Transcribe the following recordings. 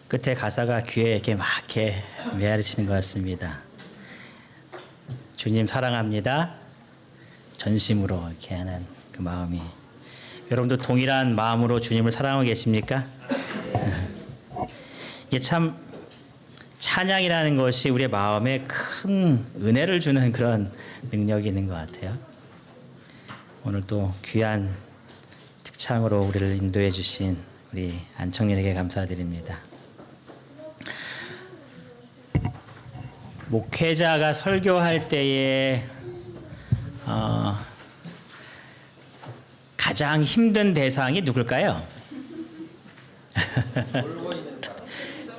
끝에 가사가 귀에 이렇게 막 이렇게 메아리치는 것 같습니다. 주님 사랑합니다. 전심으로 이렇게 하는 그 마음이. 여러분도 동일한 마음으로 주님을 사랑하고 계십니까? 이게 참 찬양이라는 것이 우리의 마음에 큰 은혜를 주는 그런 능력이 있는 것 같아요. 오늘 또 귀한 특창으로 우리를 인도해 주신 우리 안청년에게 감사드립니다. 목회자가 설교할 때에 가장 힘든 대상이 누굴까요?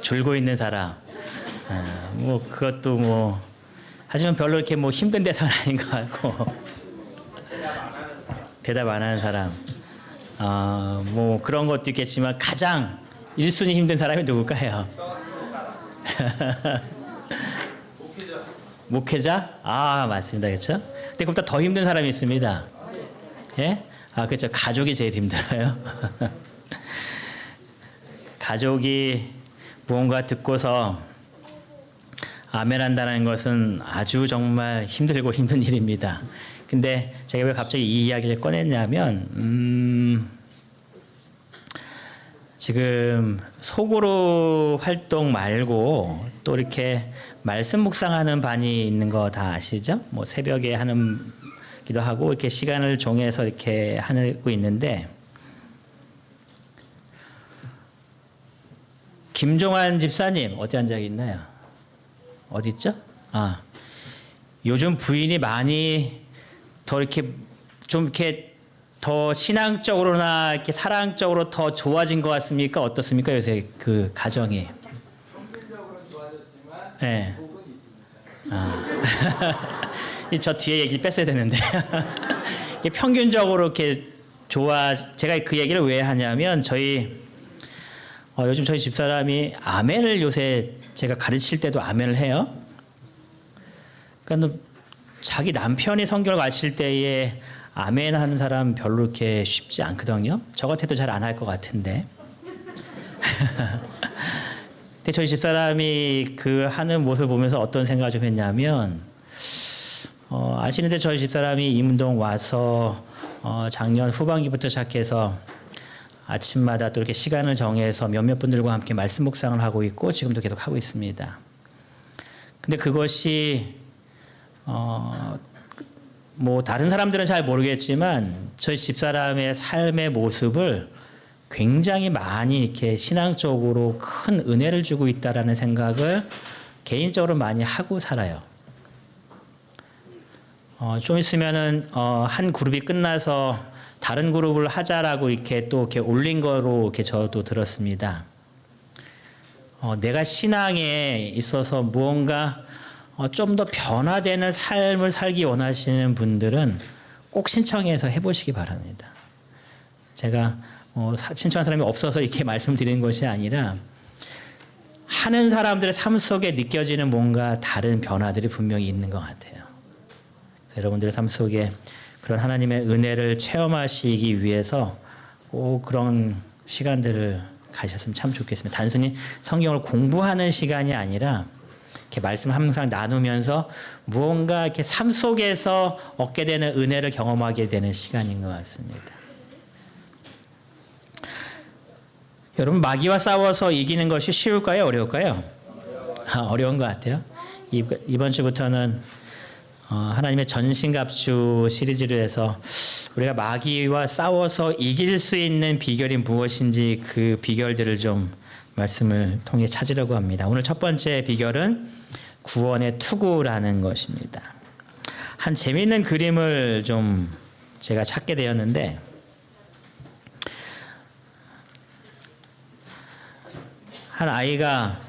졸고 있는 사람. 뭐 그것도 뭐 하지만 별로 이렇게 뭐 힘든 대상은 아닌 것 같고 대답 안 하는 사람. 뭐 그런 것도 있겠지만 가장 1순위 힘든 사람이 누굴까요? 목회자? 맞습니다. 그렇죠? 근데 그보다 더 힘든 사람이 있습니다. 예? 그렇죠. 가족이 제일 힘들어요. 가족이 무언가 듣고서 아멘 한다는 것은 아주 정말 힘들고 힘든 일입니다. 근데 제가 왜 갑자기 이 이야기를 꺼냈냐면 지금 속으로 활동 말고 또 이렇게 말씀 묵상하는 반이 있는 거 다 아시죠? 뭐 새벽에 하는 기도 하고 이렇게 시간을 정해서 이렇게 하고 있는데 김종환 집사님 어디 앉아 있나요? 어디 있죠? 요즘 부인이 많이 더 이렇게 좀 이렇게 더 신앙적으로나 이렇게 사랑적으로 더 좋아진 것 같습니까? 어떻습니까? 요새 그 가정이. 평균적으로는 좋아졌지만 네. 부분이 있습니다. 저 뒤에 얘기 뺐어야 되는데 평균적으로 이렇게 제가 그 얘기를 왜 하냐면 요즘 저희 집사람이 아멘을 요새 제가 가르칠 때도 아멘을 해요. 그러니까 자기 남편이 성경을 가르칠 때에 아멘 하는 사람 별로 이렇게 쉽지 않거든요. 저 같아도 잘 안 할 것 같은데. 근데 저희 집사람이 그 하는 모습을 보면서 어떤 생각을 좀 했냐면 아시는데 저희 집사람이 임동 와서 작년 후반기부터 시작해서 아침마다 또 이렇게 시간을 정해서 몇몇 분들과 함께 말씀 묵상을 하고 있고 지금도 계속 하고 있습니다. 근데 그것이 뭐 다른 사람들은 잘 모르겠지만 저희 집사람의 삶의 모습을 굉장히 많이 이렇게 신앙적으로 큰 은혜를 주고 있다라는 생각을 개인적으로 많이 하고 살아요. 좀 있으면은 한 그룹이 끝나서 다른 그룹을 하자라고 이렇게 또 이렇게 올린 거로 이렇게 저도 들었습니다. 내가 신앙에 있어서 무언가 좀 더 변화되는 삶을 살기 원하시는 분들은 꼭 신청해서 해보시기 바랍니다. 제가 신청한 사람이 없어서 이렇게 말씀드리는 것이 아니라 하는 사람들의 삶 속에 느껴지는 뭔가 다른 변화들이 분명히 있는 것 같아요. 여러분들의 삶 속에 그런 하나님의 은혜를 체험하시기 위해서 꼭 그런 시간들을 가셨으면 참 좋겠습니다. 단순히 성경을 공부하는 시간이 아니라 이렇게 말씀을 항상 나누면서 무언가 이렇게 삶 속에서 얻게 되는 은혜를 경험하게 되는 시간인 것 같습니다. 여러분 마귀와 싸워서 이기는 것이 쉬울까요? 어려울까요? 어려운 것 같아요. 이번 주부터는 하나님의 전신갑주 시리즈로 해서 우리가 마귀와 싸워서 이길 수 있는 비결이 무엇인지 그 비결들을 좀 말씀을 통해 찾으려고 합니다. 오늘 첫 번째 비결은 구원의 투구라는 것입니다. 한 재미있는 그림을 좀 제가 찾게 되었는데 한 아이가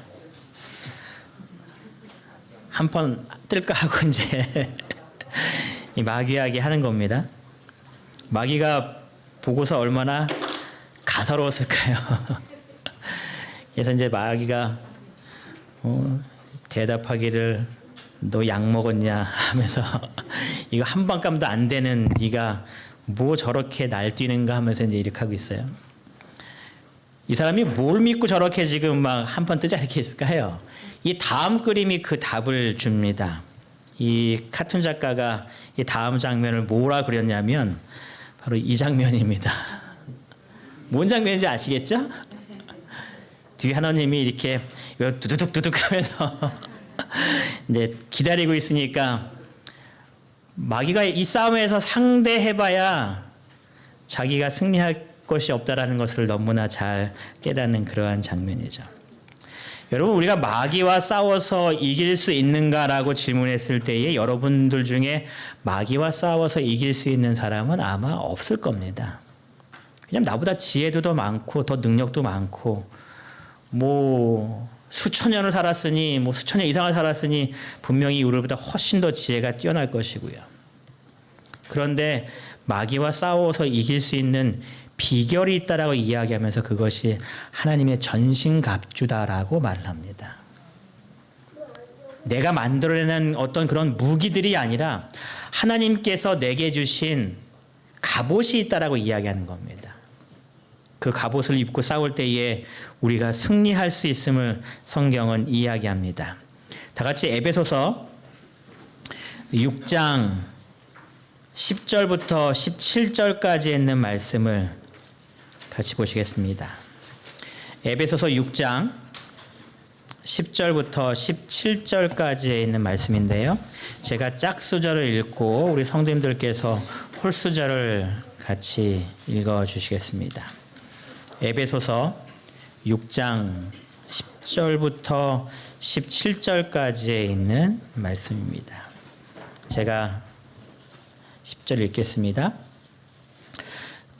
한 번 뜰까 하고 이제 이 마귀에게 하는 겁니다. 마귀가 보고서 얼마나 가서로웠을까요? 그래서 이제 마귀가 대답하기를 너 약 먹었냐 하면서 이거 한 방감도 안 되는 네가 뭐 저렇게 날뛰는가 하면서 이제 이렇게 하고 있어요. 이 사람이 뭘 믿고 저렇게 지금 막 한판 뜨자 이렇게 했을까요? 이 다음 그림이 그 답을 줍니다. 이 카툰 작가가 이 다음 장면을 뭐라 그렸냐면 바로 이 장면입니다. 뭔 장면인지 아시겠죠? 뒤에 하나님이 이렇게 두두둑 하면서 이제 기다리고 있으니까 마귀가 이 싸움에서 상대해봐야 자기가 승리할 것이 없다라는 것을 너무나 잘 깨닫는 그러한 장면이죠. 여러분, 우리가 마귀와 싸워서 이길 수 있는가라고 질문했을 때에 여러분들 중에 마귀와 싸워서 이길 수 있는 사람은 아마 없을 겁니다. 왜냐하면 나보다 지혜도 더 많고 더 능력도 많고 뭐 수천 년을 살았으니 뭐 수천 년 이상을 살았으니 분명히 우리보다 훨씬 더 지혜가 뛰어날 것이고요. 그런데 마귀와 싸워서 이길 수 있는 비결이 있다라고 이야기하면서 그것이 하나님의 전신갑주다라고 말을 합니다. 내가 만들어내는 어떤 그런 무기들이 아니라 하나님께서 내게 주신 갑옷이 있다라고 이야기하는 겁니다. 그 갑옷을 입고 싸울 때에 우리가 승리할 수 있음을 성경은 이야기합니다. 다 같이 에베소서 6장 10절부터 17절까지 있는 말씀을 같이 보시겠습니다. 에베소서 6장 10절부터 17절까지에 있는 말씀인데요. 제가 짝수절을 읽고 우리 성도님들께서 홀수절을 같이 읽어주시겠습니다. 에베소서 6장 10절부터 17절까지에 있는 말씀입니다. 제가 10절 읽겠습니다.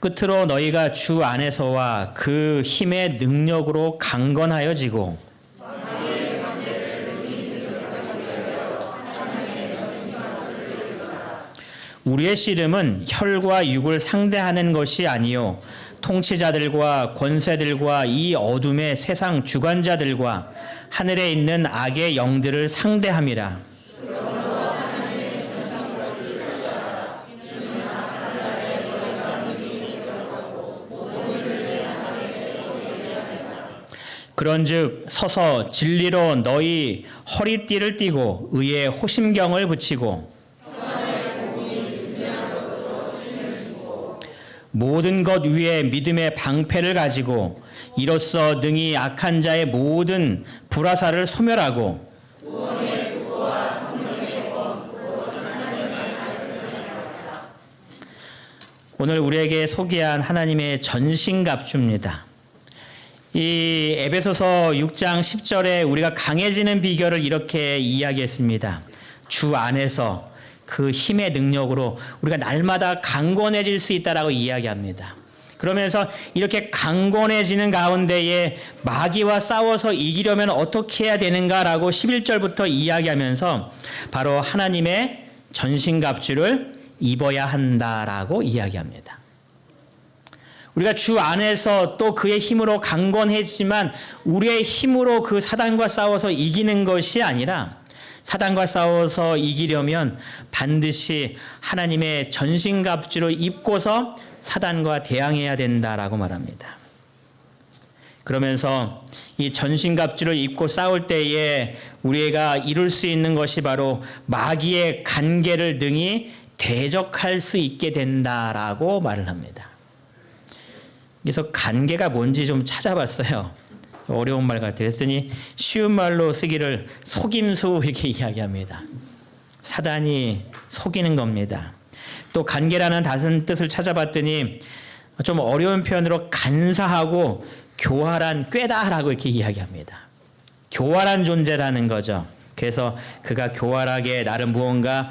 끝으로 너희가 주 안에서와 그 힘의 능력으로 강건하여지고 우리의 씨름은 혈과 육을 상대하는 것이 아니요 통치자들과 권세들과 이 어둠의 세상 주관자들과 하늘에 있는 악의 영들을 상대함이라. 그런즉 서서 진리로 너희 허리띠를 띠고 의의 호심경을 붙이고 모든 것 위에 믿음의 방패를 가지고 이로써 능히 악한 자의 모든 불화살을 소멸하고 오늘 우리에게 소개한 하나님의 전신갑주입니다. 이 에베소서 6장 10절에 우리가 강해지는 비결을 이렇게 이야기했습니다. 주 안에서 그 힘의 능력으로 우리가 날마다 강건해질 수 있다라고 이야기합니다. 그러면서 이렇게 강건해지는 가운데에 마귀와 싸워서 이기려면 어떻게 해야 되는가라고 11절부터 이야기하면서 바로 하나님의 전신갑주를 입어야 한다라고 이야기합니다. 우리가 주 안에서 또 그의 힘으로 강건해지만 우리의 힘으로 그 사단과 싸워서 이기는 것이 아니라 사단과 싸워서 이기려면 반드시 하나님의 전신갑주를 입고서 사단과 대항해야 된다라고 말합니다. 그러면서 이 전신갑주를 입고 싸울 때에 우리가 이룰 수 있는 것이 바로 마귀의 간계를 능히 대적할 수 있게 된다라고 말을 합니다. 그래서 간계가 뭔지 좀 찾아봤어요. 어려운 말 같아요. 그랬더니 쉬운 말로 쓰기를 속임수 이렇게 이야기합니다. 사단이 속이는 겁니다. 또 간계라는 다른 뜻을 찾아봤더니 좀 어려운 표현으로 간사하고 교활한 꾀다라고 이렇게 이야기합니다. 교활한 존재라는 거죠. 그래서 그가 교활하게 나를 무언가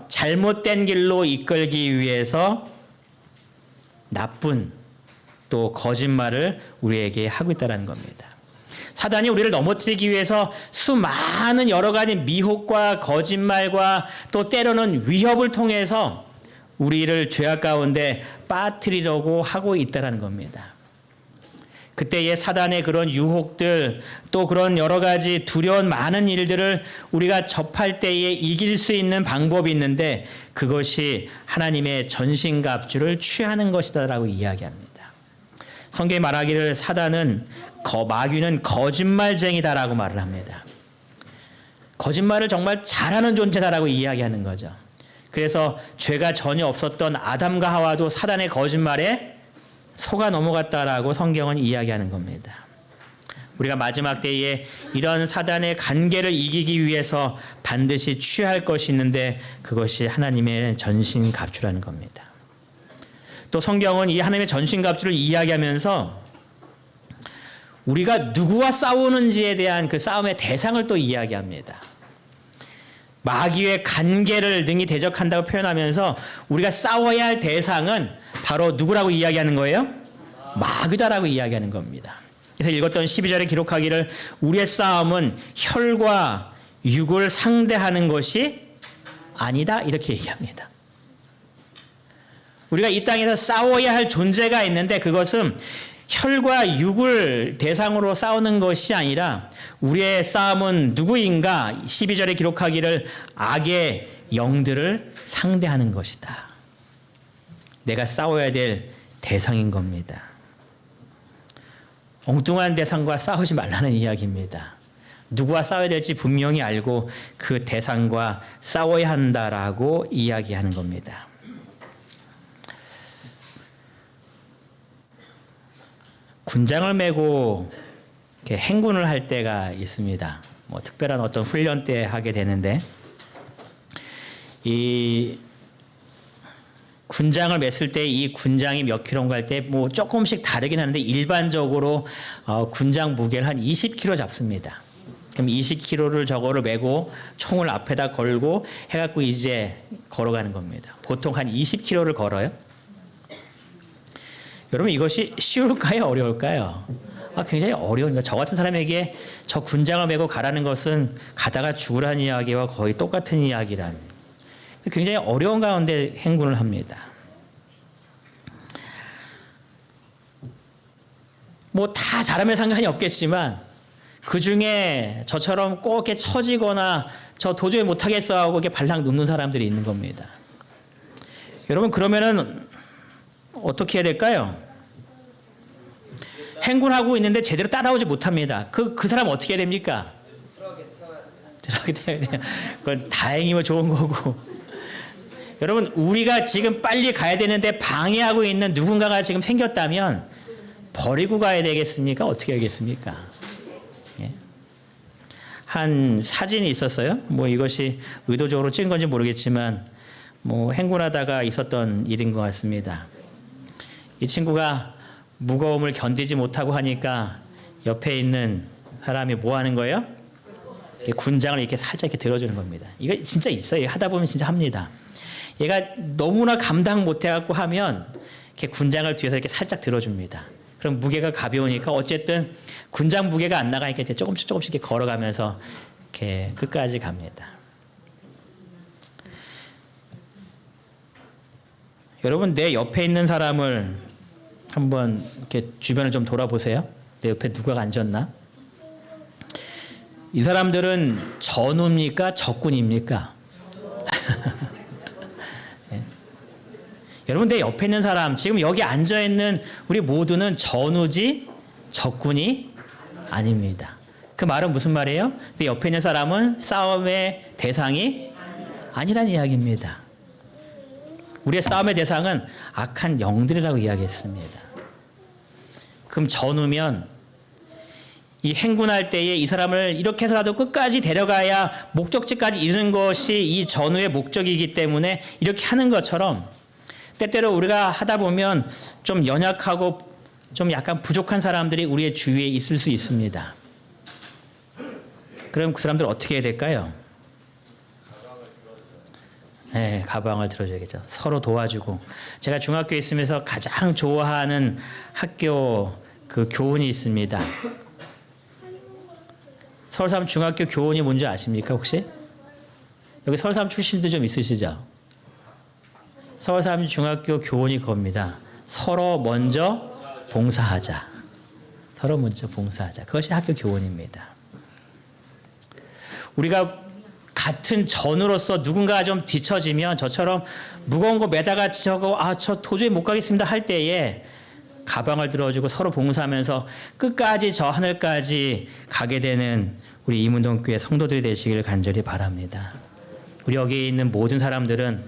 잘못된 길로 이끌기 위해서 나쁜 또 거짓말을 우리에게 하고 있다는 겁니다. 사단이 우리를 넘어뜨리기 위해서 수많은 여러 가지 미혹과 거짓말과 또 때로는 위협을 통해서 우리를 죄악 가운데 빠뜨리려고 하고 있다는 겁니다. 그때의 사단의 그런 유혹들 또 그런 여러 가지 두려운 많은 일들을 우리가 접할 때에 이길 수 있는 방법이 있는데 그것이 하나님의 전신갑주를 취하는 것이다라고 이야기합니다. 성경이 말하기를 마귀는 거짓말쟁이다라고 말을 합니다. 거짓말을 정말 잘하는 존재다라고 이야기하는 거죠. 그래서 죄가 전혀 없었던 아담과 하와도 사단의 거짓말에 속아 넘어갔다라고 성경은 이야기하는 겁니다. 우리가 마지막 때에 이런 사단의 간계를 이기기 위해서 반드시 취할 것이 있는데 그것이 하나님의 전신갑주라는 겁니다. 또 성경은 이 하나님의 전신갑주를 이야기하면서 우리가 누구와 싸우는지에 대한 그 싸움의 대상을 또 이야기합니다. 마귀의 간계를 능히 대적한다고 표현하면서 우리가 싸워야 할 대상은 바로 누구라고 이야기하는 거예요? 마귀다라고 이야기하는 겁니다. 그래서 읽었던 12절에 기록하기를 우리의 싸움은 혈과 육을 상대하는 것이 아니다 이렇게 얘기합니다. 우리가 이 땅에서 싸워야 할 존재가 있는데 그것은 혈과 육을 대상으로 싸우는 것이 아니라 우리의 싸움은 누구인가 12절에 기록하기를 악의 영들을 상대하는 것이다. 내가 싸워야 될 대상인 겁니다. 엉뚱한 대상과 싸우지 말라는 이야기입니다. 누구와 싸워야 될지 분명히 알고 그 대상과 싸워야 한다라고 이야기하는 겁니다. 군장을 메고 이렇게 행군을 할 때가 있습니다. 뭐 특별한 어떤 훈련 때 하게 되는데 이 군장을 맸을 때 이 군장이 몇 킬로인가 할 때 뭐 조금씩 다르긴 하는데 일반적으로 군장 무게를 한 20kg 잡습니다. 그럼 20kg를 저거를 메고 총을 앞에다 걸고 해갖고 이제 걸어가는 겁니다. 보통 한 20km를 걸어요. 여러분 이것이 쉬울까요? 어려울까요? 굉장히 어려우니까 저 같은 사람에게 저 군장을 메고 가라는 것은 가다가 죽으라는 이야기와 거의 똑같은 이야기란 굉장히 어려운 가운데 행군을 합니다. 뭐 다 잘하면 상관이 없겠지만 그 중에 저처럼 꼭 이렇게 처지거나 저 도저히 못하겠어 하고 이렇게 발랑 눕는 사람들이 있는 겁니다. 여러분 그러면은 어떻게 해야 될까요? 행군하고 있는데 제대로 따라오지 못합니다. 그 사람 어떻게 해야 됩니까? 트럭에 태워야 돼요. 그건 다행이면 좋은 거고. 여러분 우리가 지금 빨리 가야 되는데 방해하고 있는 누군가가 지금 생겼다면 버리고 가야 되겠습니까? 어떻게 하겠습니까? 예. 한 사진이 있었어요. 뭐 이것이 의도적으로 찍은 건지 모르겠지만 뭐 행군하다가 있었던 일인 것 같습니다. 이 친구가 무거움을 견디지 못하고 하니까 옆에 있는 사람이 뭐 하는 거예요? 이렇게 군장을 이렇게 살짝 이렇게 들어주는 겁니다. 이거 진짜 있어요. 하다 보면 진짜 합니다. 얘가 너무나 감당 못해갖고 하면 이렇게 군장을 뒤에서 이렇게 살짝 들어줍니다. 그럼 무게가 가벼우니까 어쨌든 군장 무게가 안 나가니까 이제 조금씩 이렇게 걸어가면서 이렇게 끝까지 갑니다. 여러분 내 옆에 있는 사람을 한번 이렇게 주변을 좀 돌아보세요. 내 옆에 누가 앉았나? 이 사람들은 전우입니까? 적군입니까? 네. 여러분 내 옆에 있는 사람 지금 여기 앉아 있는 우리 모두는 전우지 적군이 아닙니다. 그 말은 무슨 말이에요? 내 옆에 있는 사람은 싸움의 대상이 아니란 이야기입니다. 우리의 싸움의 대상은 악한 영들이라고 이야기했습니다. 그럼 전우면 이 행군할 때에 이 사람을 이렇게 해서라도 끝까지 데려가야 목적지까지 이르는 것이 이 전우의 목적이기 때문에 이렇게 하는 것처럼 때때로 우리가 하다 보면 좀 연약하고 좀 약간 부족한 사람들이 우리의 주위에 있을 수 있습니다. 그럼 그 사람들 어떻게 해야 될까요? 네, 가방을 들어줘야겠죠. 서로 도와주고. 제가 중학교에 있으면서 가장 좋아하는 학교 그 교훈이 있습니다. 서울삼 중학교 교훈이 뭔지 아십니까 혹시? 여기 서울삼 출신도 좀 있으시죠? 서울삼 중학교 교훈이 그겁니다. 서로 먼저 봉사하자. 서로 먼저 봉사하자. 그것이 학교 교훈입니다. 우리가 같은 전으로서 누군가 좀 뒤처지면 저처럼 무거운 거 매다가 저거 저 도저히 못 가겠습니다 할 때에 가방을 들어주고 서로 봉사하면서 끝까지 저 하늘까지 가게 되는 우리 이문동교회 성도들이 되시길 간절히 바랍니다. 우리 여기 있는 모든 사람들은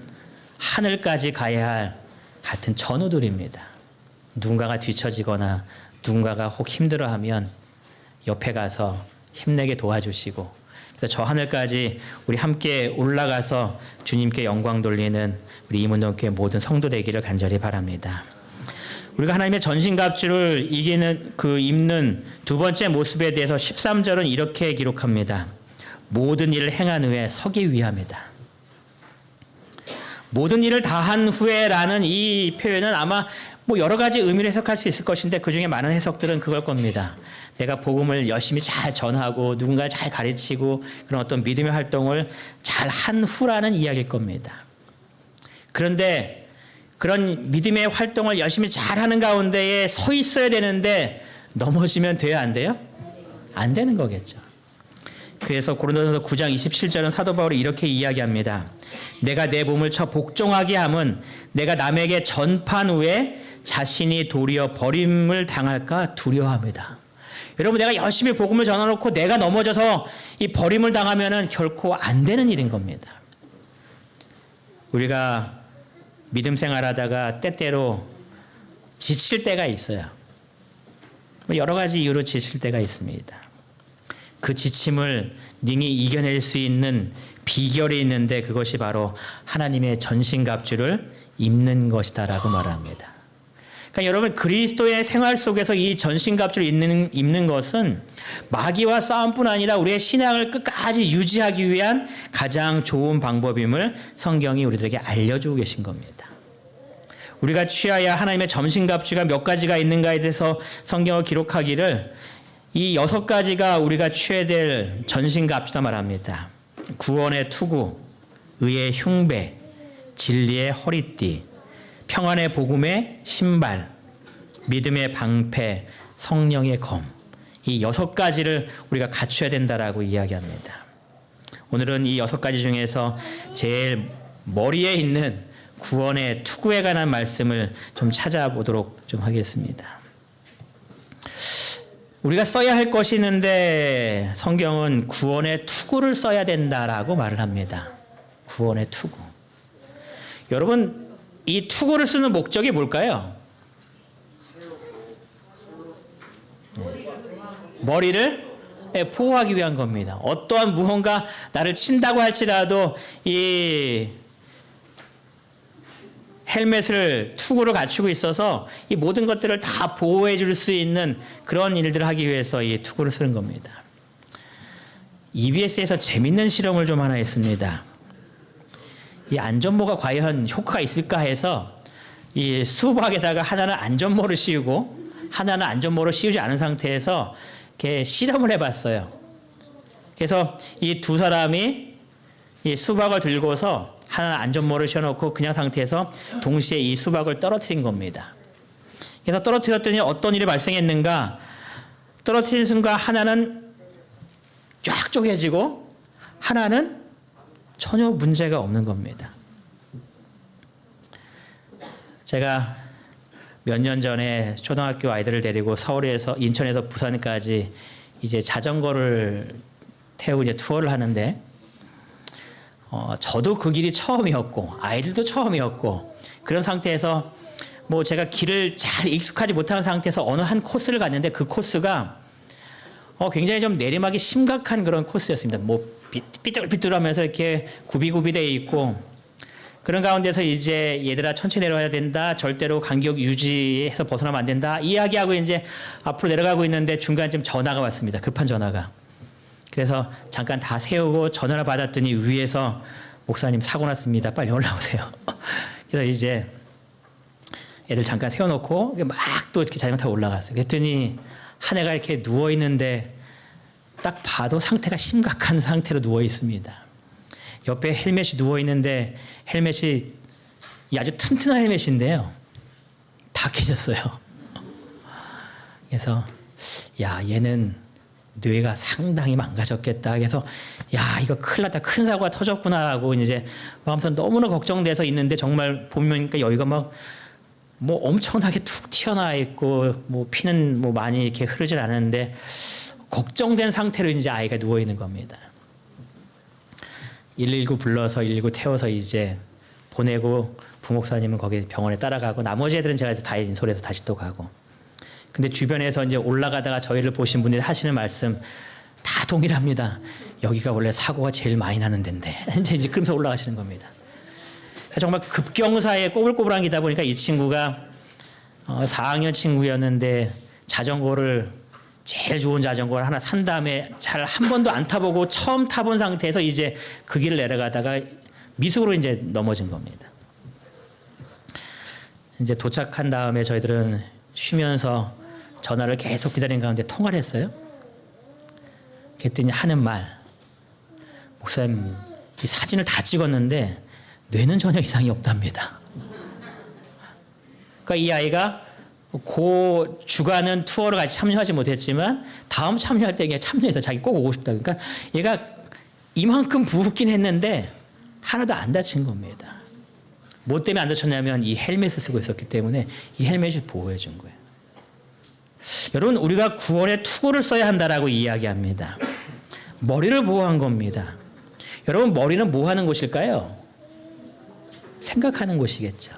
하늘까지 가야 할 같은 전우들입니다. 누군가가 뒤처지거나 누군가가 혹 힘들어하면 옆에 가서 힘내게 도와주시고, 그래서 저 하늘까지 우리 함께 올라가서 주님께 영광 돌리는 우리 이문동교회 모든 성도 되기를 간절히 바랍니다. 우리가 하나님의 전신갑주를 입는 두 번째 모습에 대해서 13절은 이렇게 기록합니다. 모든 일을 행한 후에 서기 위함이다. 모든 일을 다 한 후에라는 이 표현은 아마 여러 가지 의미를 해석할 수 있을 것인데 그 중에 많은 해석들은 그걸 겁니다. 내가 복음을 열심히 잘 전하고 누군가를 잘 가르치고 그런 어떤 믿음의 활동을 잘 한 후라는 이야기일 겁니다. 그런데 그런 믿음의 활동을 열심히 잘하는 가운데에 서 있어야 되는데 넘어지면 돼요, 안 돼요? 안 되는 거겠죠. 그래서 고린도전서 9장 27절은 사도 바울이 이렇게 이야기합니다. 내가 내 몸을 쳐 복종하게 함은 내가 남에게 전판 후에 자신이 도리어 버림을 당할까 두려워합니다. 여러분, 내가 열심히 복음을 전해놓고 내가 넘어져서 이 버림을 당하면은 결코 안 되는 일인 겁니다. 우리가 믿음 생활하다가 때때로 지칠 때가 있어요. 여러 가지 이유로 지칠 때가 있습니다. 그 지침을 능히 이겨낼 수 있는 비결이 있는데 그것이 바로 하나님의 전신갑주를 입는 것이다라고 말합니다. 그러니까 여러분, 그리스도의 생활 속에서 이 전신갑주를 입는 것은 마귀와 싸움뿐 아니라 우리의 신앙을 끝까지 유지하기 위한 가장 좋은 방법임을 성경이 우리들에게 알려주고 계신 겁니다. 우리가 취하야 하나님의 전신갑주가 몇 가지가 있는가에 대해서 성경을 기록하기를 이 6가지가 우리가 취해야 될 전신갑주다 말합니다. 구원의 투구, 의의 흉배, 진리의 허리띠, 평안의 복음의 신발, 믿음의 방패, 성령의 검. 이 6가지를 우리가 갖춰야 된다라고 이야기합니다. 오늘은 이 6가지 중에서 제일 머리에 있는 구원의 투구에 관한 말씀을 좀 찾아보도록 좀 하겠습니다. 우리가 써야 할 것이 있는데 성경은 구원의 투구를 써야 된다라고 말을 합니다. 구원의 투구. 여러분, 이 투구를 쓰는 목적이 뭘까요? 머리를 보호하기 위한 겁니다. 어떠한 무언가 나를 친다고 할지라도 이 헬멧을 투구를 갖추고 있어서 이 모든 것들을 다 보호해 줄 수 있는 그런 일들을 하기 위해서 이 투구를 쓰는 겁니다. EBS에서 재밌는 실험을 좀 하나 했습니다. 이 안전모가 과연 효과가 있을까 해서 이 수박에다가 하나는 안전모를 씌우고 하나는 안전모를 씌우지 않은 상태에서 이렇게 실험을 해봤어요. 그래서 이 두 사람이 이 수박을 들고서 하나는 안전모를 씌워놓고 그냥 상태에서 동시에 이 수박을 떨어뜨린 겁니다. 그래서 떨어뜨렸더니 어떤 일이 발생했는가? 떨어뜨린 순간 하나는 쫙 쪼개지고 하나는 전혀 문제가 없는 겁니다. 제가 몇 년 전에 초등학교 아이들을 데리고 서울에서 인천에서 부산까지 이제 자전거를 태우고 이제 투어를 하는데 저도 그 길이 처음이었고 아이들도 처음이었고 그런 상태에서 제가 길을 잘 익숙하지 못한 상태에서 어느 한 코스를 갔는데 그 코스가 굉장히 좀 내리막이 심각한 그런 코스였습니다. 삐뚤삐뚤하면서 이렇게 구비구비되어 있고 그런 가운데서 이제 얘들아 천천히 내려와야 된다. 절대로 간격 유지해서 벗어나면 안 된다. 이야기하고 이제 앞으로 내려가고 있는데 중간쯤 전화가 왔습니다. 급한 전화가. 그래서 잠깐 다 세우고 전화를 받았더니 위에서 목사님 사고 났습니다. 빨리 올라오세요. 그래서 이제 애들 잠깐 세워놓고 막 또 이렇게 자전거 타고 올라갔어요. 그랬더니 한 애가 이렇게 누워 있는데 딱 봐도 상태가 심각한 상태로 누워 있습니다. 옆에 헬멧이 누워 있는데 헬멧이 아주 튼튼한 헬멧인데요. 다 깨졌어요. 그래서 야, 얘는 뇌가 상당히 망가졌겠다. 그래서 야, 이거 큰일 났다. 큰 사고가 터졌구나라고 이제 하면서 너무나 걱정돼서 있는데 정말 보면 여기가 막 뭐 엄청나게 툭 튀어나와 있고 뭐 피는 뭐 많이 이렇게 흐르질 않았는데 걱정된 상태로 이제 아이가 누워 있는 겁니다. 119 불러서 119 태워서 이제 보내고 부목사님은 거기 병원에 따라가고 나머지 애들은 제가 이제 다행히 인솔해서 다시 또 가고. 근데 주변에서 이제 올라가다가 저희를 보신 분들이 하시는 말씀 다 동일합니다. 여기가 원래 사고가 제일 많이 나는 데인데 이제 그러면서 올라가시는 겁니다. 정말 급경사에 꼬불꼬불한 기다 보니까 이 친구가 4학년 친구였는데 자전거를 제일 좋은 자전거를 하나 산 다음에 잘 한 번도 안 타보고 처음 타본 상태에서 이제 그 길을 내려가다가 미숙으로 이제 넘어진 겁니다. 이제 도착한 다음에 저희들은 쉬면서 전화를 계속 기다린 가운데 통화를 했어요. 그랬더니 하는 말, 목사님 이 사진을 다 찍었는데 뇌는 전혀 이상이 없답니다. 그러니까 이 아이가 그 주간은 투어를 같이 참여하지 못했지만 다음 참여할 때 참여해서 자기 꼭 오고 싶다. 그러니까 얘가 이만큼 부었긴 했는데 하나도 안 다친 겁니다. 뭐 때문에 안 다쳤냐면 이 헬멧을 쓰고 있었기 때문에 이 헬멧이 보호해 준 거예요. 여러분 우리가 구원의 투구를 써야 한다라고 이야기합니다. 머리를 보호한 겁니다. 여러분 머리는 뭐 하는 곳일까요? 생각하는 곳이겠죠.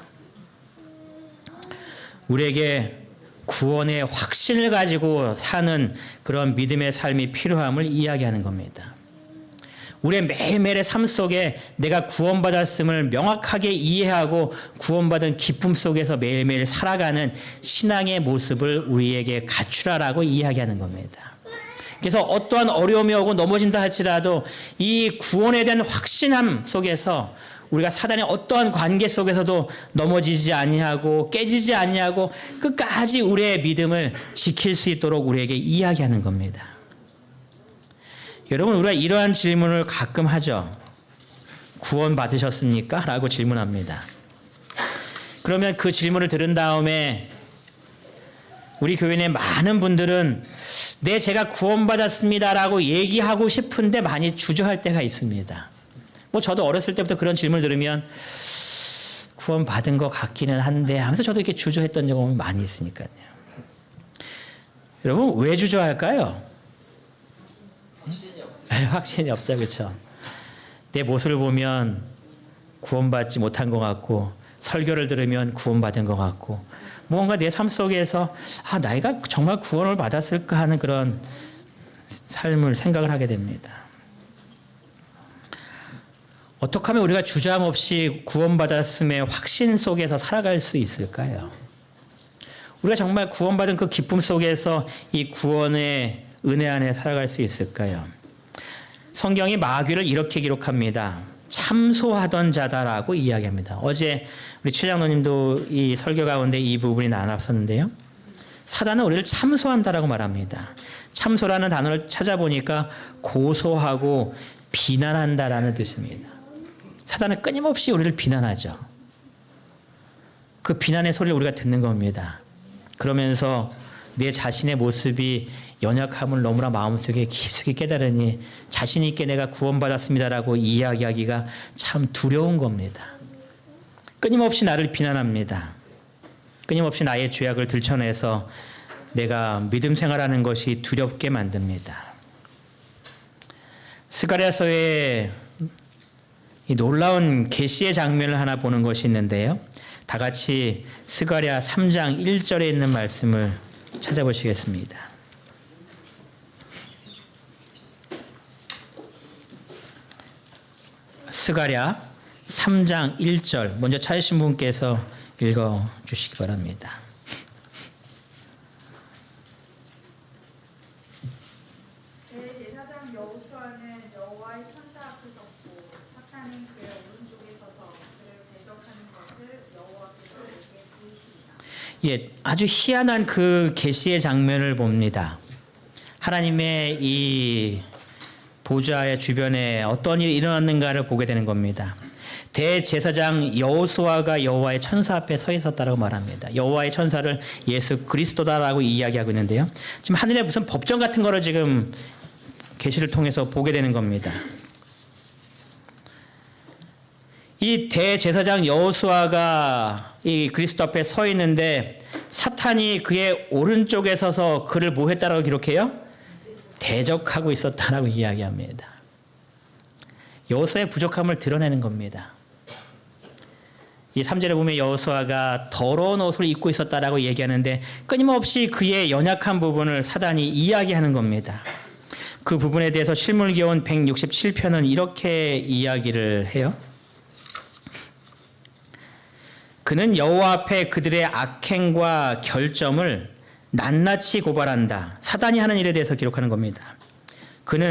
우리에게 구원의 확신을 가지고 사는 그런 믿음의 삶이 필요함을 이야기하는 겁니다. 우리의 매일매일의 삶 속에 내가 구원받았음을 명확하게 이해하고 구원받은 기쁨 속에서 매일매일 살아가는 신앙의 모습을 우리에게 갖추라라고 이야기하는 겁니다. 그래서 어떠한 어려움이 오고 넘어진다 할지라도 이 구원에 대한 확신함 속에서 우리가 사단의 어떠한 관계 속에서도 넘어지지 아니하고 깨지지 아니하고 끝까지 우리의 믿음을 지킬 수 있도록 우리에게 이야기하는 겁니다. 여러분 우리가 이러한 질문을 가끔 하죠. 구원 받으셨습니까? 라고 질문합니다. 그러면 그 질문을 들은 다음에 우리 교회 내 많은 분들은 네 제가 구원받았습니다라고 얘기하고 싶은데 많이 주저할 때가 있습니다. 뭐 저도 어렸을 때부터 그런 질문을 들으면 구원받은 것 같기는 한데 하면서 저도 이렇게 주저했던 경험이 많이 있으니까요. 여러분 왜 주저할까요? 확신이 없죠. 그렇죠? 내 모습을 보면 구원받지 못한 것 같고 설교를 들으면 구원받은 것 같고 뭔가 내 삶 속에서 내가 정말 구원을 받았을까 하는 그런 삶을 생각을 하게 됩니다. 어떻게 하면 우리가 주저함 없이 구원받았음의 확신 속에서 살아갈 수 있을까요? 우리가 정말 구원받은 그 기쁨 속에서 이 구원의 은혜 안에 살아갈 수 있을까요? 성경이 마귀를 이렇게 기록합니다. 참소하던 자다라고 이야기합니다. 어제 우리 최 장로님도 이 설교 가운데 이 부분이 나눴었는데요. 사단은 우리를 참소한다라고 말합니다. 참소라는 단어를 찾아보니까 고소하고 비난한다라는 뜻입니다. 사단은 끊임없이 우리를 비난하죠. 그 비난의 소리를 우리가 듣는 겁니다. 그러면서 내 자신의 모습이 연약함을 너무나 마음속에 깊숙이 깨달으니 자신 있게 내가 구원받았습니다라고 이야기하기가 참 두려운 겁니다. 끊임없이 나를 비난합니다. 끊임없이 나의 죄악을 들춰내서 내가 믿음 생활하는 것이 두렵게 만듭니다. 스가랴서의 이 놀라운 계시의 장면을 하나 보는 것이 있는데요. 다 같이 스가랴 3장 1절에 있는 말씀을 찾아보시겠습니다. 스가랴 3장 1절 먼저 찾으신 분께서 읽어주시기 바랍니다. 대제사장 여호수아는 여호와의 천사 앞에 섰고 사탄은 그의 오른쪽에 서서 그를 대적하는 것을 여호와께서 그에게 보이시니라. 예, 아주 희한한 그 계시의 장면을 봅니다. 하나님의 이 보좌의 주변에 어떤 일이 일어났는가를 보게 되는 겁니다. 대제사장 여호수아가 여호와의 천사 앞에 서 있었다라고 말합니다. 여호와의 천사를 예수 그리스도다라고 이야기하고 있는데요. 지금 하늘에 무슨 법정 같은 거를 지금 계시를 통해서 보게 되는 겁니다. 이 대제사장 여호수아가 이 그리스도 앞에 서 있는데 사탄이 그의 오른쪽에 서서 그를 뭐 했다라고 기록해요? 대적하고 있었다라고 이야기합니다. 여호수아의 부족함을 드러내는 겁니다. 이 3절에 보면 여호수아가 더러운 옷을 입고 있었다라고 얘기하는데 끊임없이 그의 연약한 부분을 사단이 이야기하는 겁니다. 그 부분에 대해서 실물교훈 167편은 이렇게 이야기를 해요. 그는 여호와 앞에 그들의 악행과 결점을 낱낱이 고발한다. 사단이 하는 일에 대해서 기록하는 겁니다.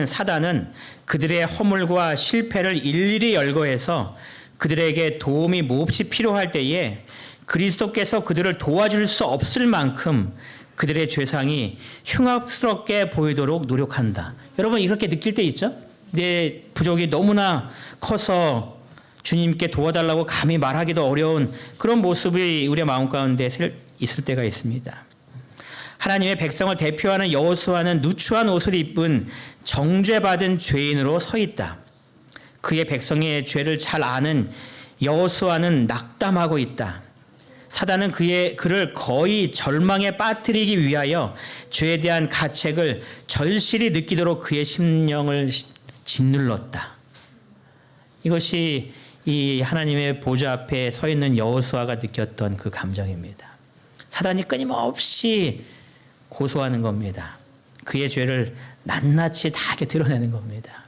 사단은 그들의 허물과 실패를 일일이 열거해서 그들에게 도움이 몹시 필요할 때에 그리스도께서 그들을 도와줄 수 없을 만큼 그들의 죄상이 흉악스럽게 보이도록 노력한다. 여러분 이렇게 느낄 때 있죠? 내 부족이 너무나 커서 주님께 도와달라고 감히 말하기도 어려운 그런 모습이 우리의 마음 가운데 있을 때가 있습니다. 하나님의 백성을 대표하는 여호수아는 누추한 옷을 입은 정죄받은 죄인으로 서 있다. 그의 백성의 죄를 잘 아는 여호수아는 낙담하고 있다. 사단은 그를 거의 절망에 빠뜨리기 위하여 죄에 대한 가책을 절실히 느끼도록 그의 심령을 짓눌렀다. 이것이 이 하나님의 보좌 앞에 서 있는 여호수아가 느꼈던 그 감정입니다. 사단이 끊임없이 고소하는 겁니다. 그의 죄를 낱낱이 다 이렇게 드러내는 겁니다.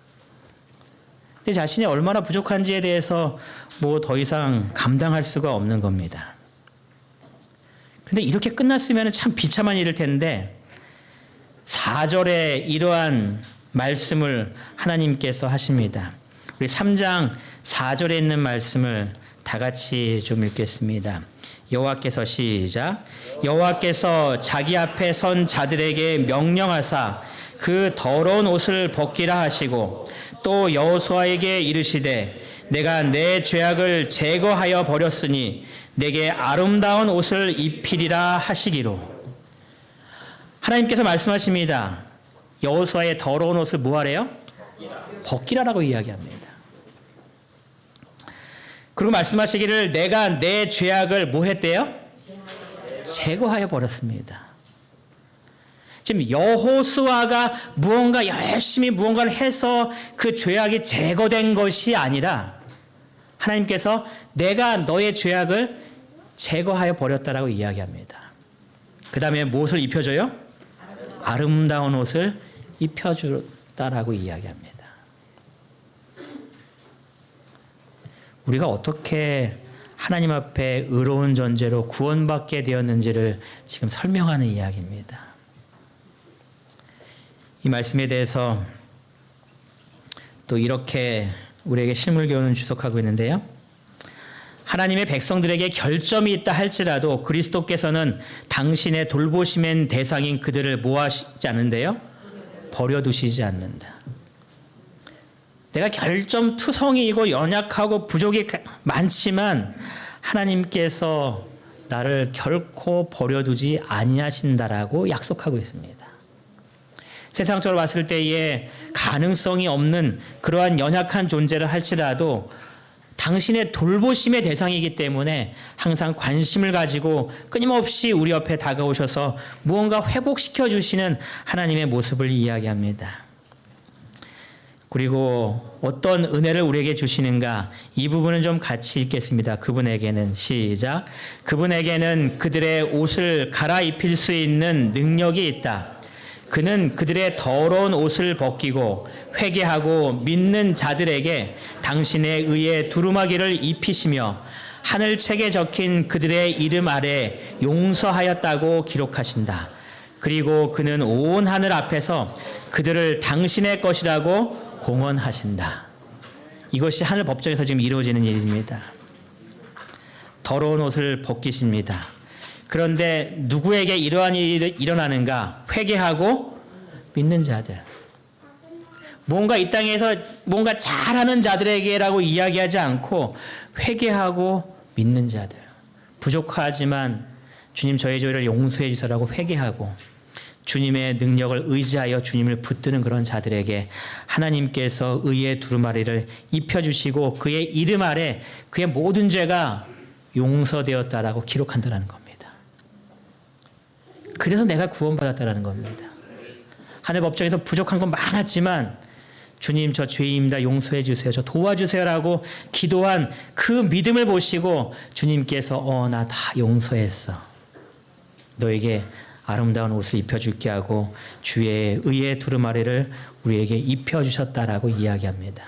내 자신이 얼마나 부족한지에 대해서 뭐 더 이상 감당할 수가 없는 겁니다. 그런데 이렇게 끝났으면 참 비참한 일일 텐데 4절에 이러한 말씀을 하나님께서 하십니다. 우리 3장 4절에 있는 말씀을 다 같이 좀 읽겠습니다. 여호와께서 시작. 여호와께서 자기 앞에 선 자들에게 명령하사 그 더러운 옷을 벗기라 하시고 또 여호수아에게 이르시되 내가 내 죄악을 제거하여 버렸으니 내게 아름다운 옷을 입히리라 하시기로. 하나님께서 말씀하십니다. 여호수아의 더러운 옷을 뭐 하래요? 벗기라라고 이야기합니다. 그리고 말씀하시기를 내가 내 죄악을 뭐 했대요? 제거하여 버렸습니다. 지금 여호수아가 무언가 열심히 무언가를 해서 그 죄악이 제거된 것이 아니라 하나님께서 내가 너의 죄악을 제거하여 버렸다라고 이야기합니다. 그 다음에 무엇을 입혀줘요? 아름다운 옷을 입혀줬다라고 이야기합니다. 우리가 어떻게 하나님 앞에 의로운 존재로 구원받게 되었는지를 지금 설명하는 이야기입니다. 이 말씀에 대해서 또 이렇게 우리에게 실물교훈을 주석하고 있는데요. 하나님의 백성들에게 결점이 있다 할지라도 그리스도께서는 당신의 돌보심의 대상인 그들을 뭐 하시지 않는데요? 버려두시지 않는다. 내가 결점투성이이고 연약하고 부족이 많지만 하나님께서 나를 결코 버려두지 아니하신다라고 약속하고 있습니다. 세상적으로 봤을 때에 가능성이 없는 그러한 연약한 존재를 할지라도 당신의 돌보심의 대상이기 때문에 항상 관심을 가지고 끊임없이 우리 옆에 다가오셔서 무언가 회복시켜 주시는 하나님의 모습을 이야기합니다. 그리고 어떤 은혜를 우리에게 주시는가, 이 부분은 좀 같이 읽겠습니다. 그분에게는 시작. 그분에게는 그들의 옷을 갈아입힐 수 있는 능력이 있다. 그는 그들의 더러운 옷을 벗기고 회개하고 믿는 자들에게 당신의 의의 두루마기를 입히시며 하늘책에 적힌 그들의 이름 아래 용서하였다고 기록하신다. 그리고 그는 온 하늘 앞에서 그들을 당신의 것이라고 공언하신다. 이것이 하늘 법정에서 지금 이루어지는 일입니다. 더러운 옷을 벗기십니다. 그런데 누구에게 이러한 일이 일어나는가? 회개하고 믿는 자들. 뭔가 이 땅에서 뭔가 잘하는 자들에게라고 이야기하지 않고 회개하고 믿는 자들. 부족하지만 주님 저의 죄를 용서해 주시라고 회개하고 주님의 능력을 의지하여 주님을 붙드는 그런 자들에게 하나님께서 의의 두루마리를 입혀주시고 그의 이름 아래 그의 모든 죄가 용서되었다라고 기록한다는 겁니다. 그래서 내가 구원받았다는 겁니다. 하늘 법정에서 부족한 건 많았지만 주님 저 죄인입니다. 용서해 주세요. 저 도와주세요라고 기도한 그 믿음을 보시고 주님께서 나 다 용서했어. 너에게 아름다운 옷을 입혀줄게 하고 주의 의의 두루마리를 우리에게 입혀주셨다라고 이야기합니다.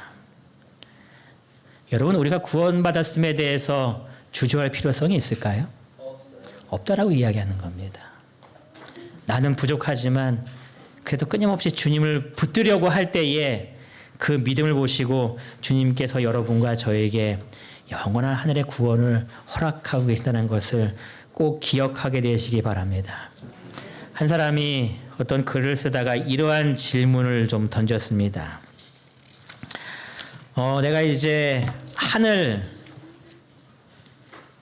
여러분 우리가 구원받았음에 대해서 주저할 필요성이 있을까요? 없다라고 이야기하는 겁니다. 나는 부족하지만 그래도 끊임없이 주님을 붙들려고 할 때에 그 믿음을 보시고 주님께서 여러분과 저에게 영원한 하늘의 구원을 허락하고 계신다는 것을 꼭 기억하게 되시기 바랍니다. 한 사람이 어떤 글을 쓰다가 이러한 질문을 좀 던졌습니다. 내가 이제 하늘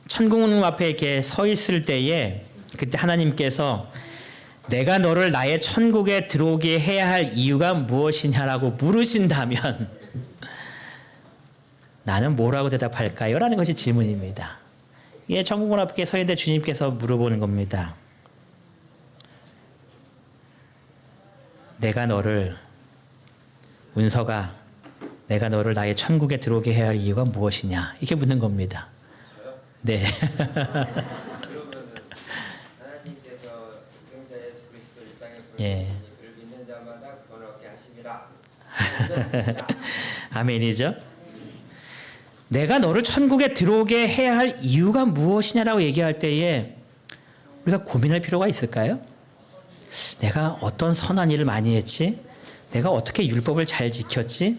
천국문 앞에 이렇게 서 있을 때에 그때 하나님께서 내가 너를 나의 천국에 들어오게 해야 할 이유가 무엇이냐라고 물으신다면 나는 뭐라고 대답할까요? 라는 것이 질문입니다. 예, 천국문 앞에 서 있는데 주님께서 물어보는 겁니다. 운서가 내가 너를 나의 천국에 들어오게 해야 할 이유가 무엇이냐? 이렇게 묻는 겁니다. 저요? 네. 그러면은 하나님께서 성자 예수 그리스도 이 땅에 예. 보내시니 그를 믿는 자마다 구원 얻게 하심이라. 아멘이죠. 내가 너를 천국에 들어오게 해야 할 이유가 무엇이냐라고 얘기할 때에 우리가 고민할 필요가 있을까요? 내가 어떤 선한 일을 많이 했지? 내가 어떻게 율법을 잘 지켰지?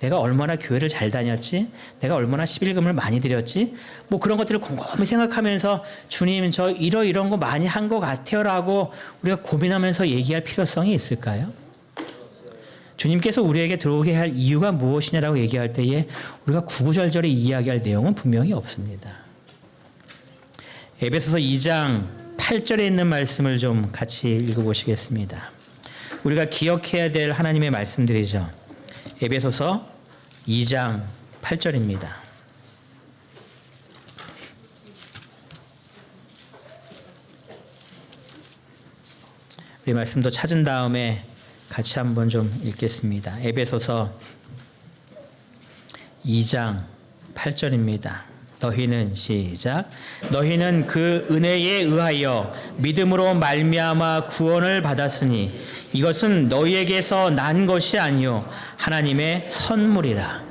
내가 얼마나 교회를 잘 다녔지? 내가 얼마나 11금을 많이 드렸지? 뭐 그런 것들을 곰곰이 생각하면서 주님 저 이런 거 많이 한 것 같아요라고 우리가 고민하면서 얘기할 필요성이 있을까요? 주님께서 우리에게 들어오게 할 이유가 무엇이냐라고 얘기할 때에 우리가 구구절절히 이야기할 내용은 분명히 없습니다. 에베소서 2장 8절에 있는 말씀을 좀 같이 읽어보시겠습니다. 우리가 기억해야 될 하나님의 말씀들이죠. 에베소서 2장 8절입니다. 우리 말씀도 찾은 다음에 같이 한번 좀 읽겠습니다. 에베소서 2장 8절입니다. 너희는 시작. 너희는 그 은혜에 의하여 믿음으로 말미암아 구원을 받았으니 이것은 너희에게서 난 것이 아니요 하나님의 선물이라.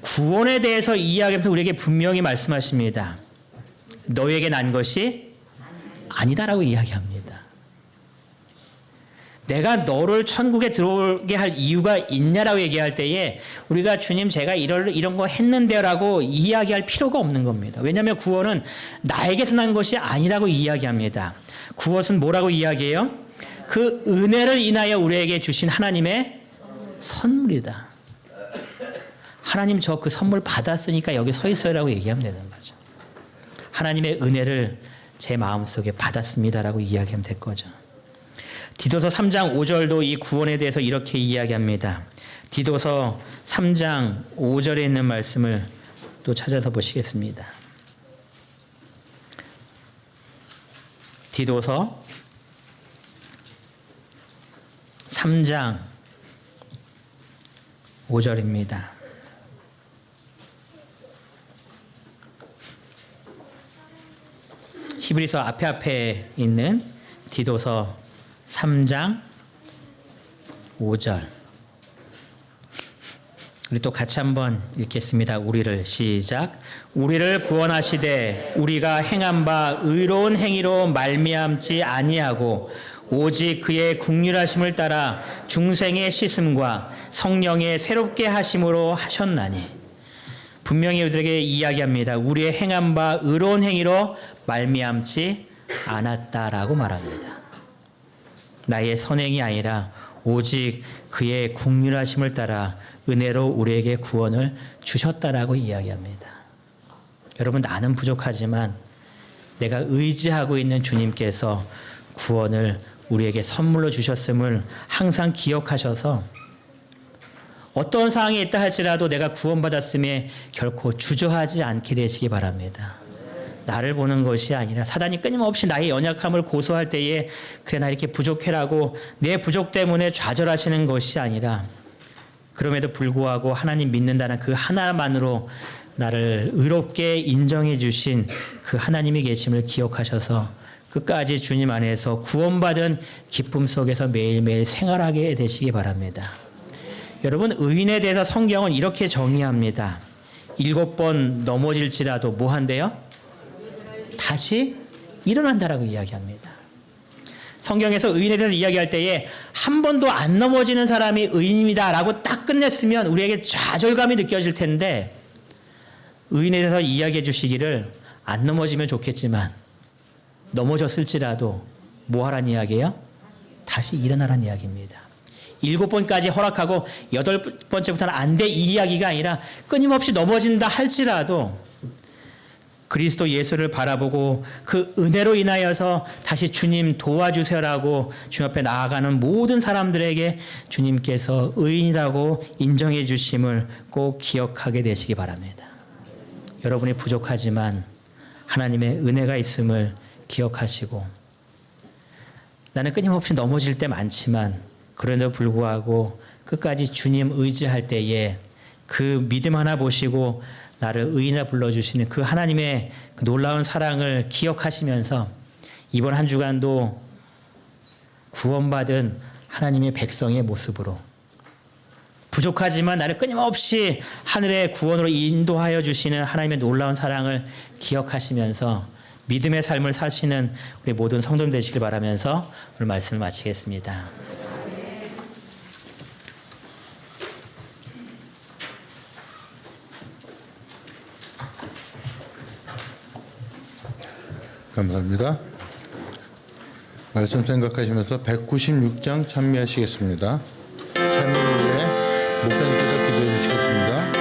구원에 대해서 이야기하면서 우리에게 분명히 말씀하십니다. 너희에게 난 것이 아니다라고 이야기합니다. 내가 너를 천국에 들어오게 할 이유가 있냐라고 얘기할 때에 우리가 주님 제가 이런 거 했는데라고 이야기할 필요가 없는 겁니다. 왜냐하면 구원은 나에게서 난 것이 아니라고 이야기합니다. 구원은 뭐라고 이야기해요? 그 은혜를 인하여 우리에게 주신 하나님의 선물이다. 하나님 저 그 선물 받았으니까 여기 서 있어요라고 얘기하면 되는 거죠. 하나님의 은혜를 제 마음속에 받았습니다라고 이야기하면 될 거죠. 디도서 3장 5절도 이 구원에 대해서 이렇게 이야기합니다. 디도서 3장 5절에 있는 말씀을 또 찾아서 보시겠습니다. 디도서 3장 5절입니다. 히브리서 앞에 있는 디도서 3장 5절. 우리 또 같이 한번 읽겠습니다. 우리를 시작. 우리를 구원하시되 우리가 행한 바 의로운 행위로 말미암지 아니하고 오직 그의 긍휼하심을 따라 중생의 씻음과 성령의 새롭게 하심으로 하셨나니. 분명히 우리에게 이야기합니다. 우리의 행한 바 의로운 행위로 말미암지 않았다라고 말합니다. 나의 선행이 아니라 오직 그의 긍휼하심을 따라 은혜로 우리에게 구원을 주셨다라고 이야기합니다. 여러분 나는 부족하지만 내가 의지하고 있는 주님께서 구원을 우리에게 선물로 주셨음을 항상 기억하셔서 어떤 상황에 있다 할지라도 내가 구원받았음에 결코 주저하지 않게 되시기 바랍니다. 나를 보는 것이 아니라 사단이 끊임없이 나의 연약함을 고소할 때에 그래 나 이렇게 부족해라고 내 부족 때문에 좌절하시는 것이 아니라 그럼에도 불구하고 하나님 믿는다는 그 하나만으로 나를 의롭게 인정해 주신 그 하나님이 계심을 기억하셔서 끝까지 주님 안에서 구원받은 기쁨 속에서 매일매일 생활하게 되시기 바랍니다. 여러분, 의인에 대해서 성경은 이렇게 정의합니다. 7번 넘어질지라도 뭐 한대요? 다시 일어난다라고 이야기합니다. 성경에서 의인에 대해서 이야기할 때에 한 번도 안 넘어지는 사람이 의인이다라고 딱 끝냈으면 우리에게 좌절감이 느껴질 텐데 의인에 대해서 이야기해 주시기를 안 넘어지면 좋겠지만 넘어졌을지라도 뭐 하란 이야기예요? 다시 일어나란 이야기입니다. 7번까지 허락하고 8번째부터는 안 돼 이 이야기가 아니라 끊임없이 넘어진다 할지라도 그리스도 예수를 바라보고 그 은혜로 인하여서 다시 주님 도와주세요라고 주님 앞에 나아가는 모든 사람들에게 주님께서 의인이라고 인정해 주심을 꼭 기억하게 되시기 바랍니다. 여러분이 부족하지만 하나님의 은혜가 있음을 기억하시고 나는 끊임없이 넘어질 때 많지만 그런데도 불구하고 끝까지 주님 의지할 때에 그 믿음 하나 보시고 나를 의인이라 불러주시는 그 하나님의 그 놀라운 사랑을 기억하시면서 이번 한 주간도 구원받은 하나님의 백성의 모습으로 부족하지만 나를 끊임없이 하늘의 구원으로 인도하여 주시는 하나님의 놀라운 사랑을 기억하시면서 믿음의 삶을 사시는 우리 모든 성도님 되시길 바라면서 오늘 말씀을 마치겠습니다. 감사합니다. 말씀 생각하시면서 196장 찬미하시겠습니다. 찬미 후에 목사님께서 기도해 주시겠습니다.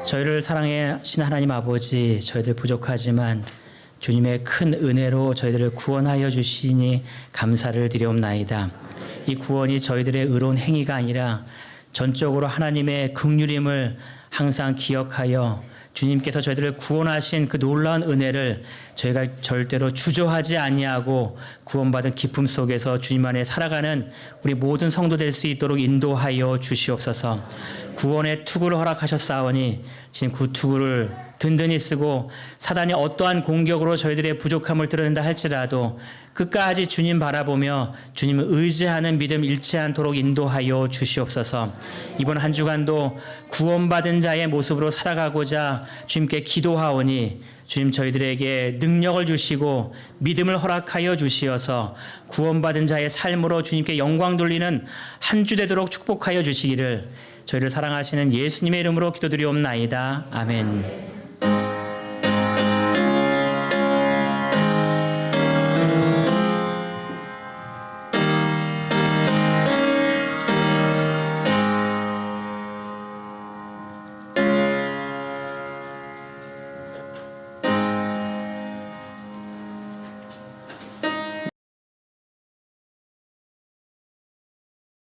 저희를 사랑하신 하나님 아버지, 저희들 부족하지만 주님의 큰 은혜로 저희들을 구원하여 주시니 감사를 드리옵나이다. 이 구원이 저희들의 의로운 행위가 아니라 전적으로 하나님의 긍휼임을 항상 기억하여 주님께서 저희들을 구원하신 그 놀라운 은혜를 저희가 절대로 주저하지 아니하고 구원받은 기쁨 속에서 주님 안에 살아가는 우리 모든 성도 될 수 있도록 인도하여 주시옵소서. 구원의 투구를 허락하셨사오니 지금 그 투구를 든든히 쓰고 사단이 어떠한 공격으로 저희들의 부족함을 드러낸다 할지라도 끝까지 주님 바라보며 주님을 의지하는 믿음 잃지 않도록 인도하여 주시옵소서. 이번 한 주간도 구원받은 자의 모습으로 살아가고자 주님께 기도하오니 주님 저희들에게 능력을 주시고 믿음을 허락하여 주시어서 구원받은 자의 삶으로 주님께 영광 돌리는 한 주 되도록 축복하여 주시기를 저희를 사랑하시는 예수님의 이름으로 기도드리옵나이다. 아멘.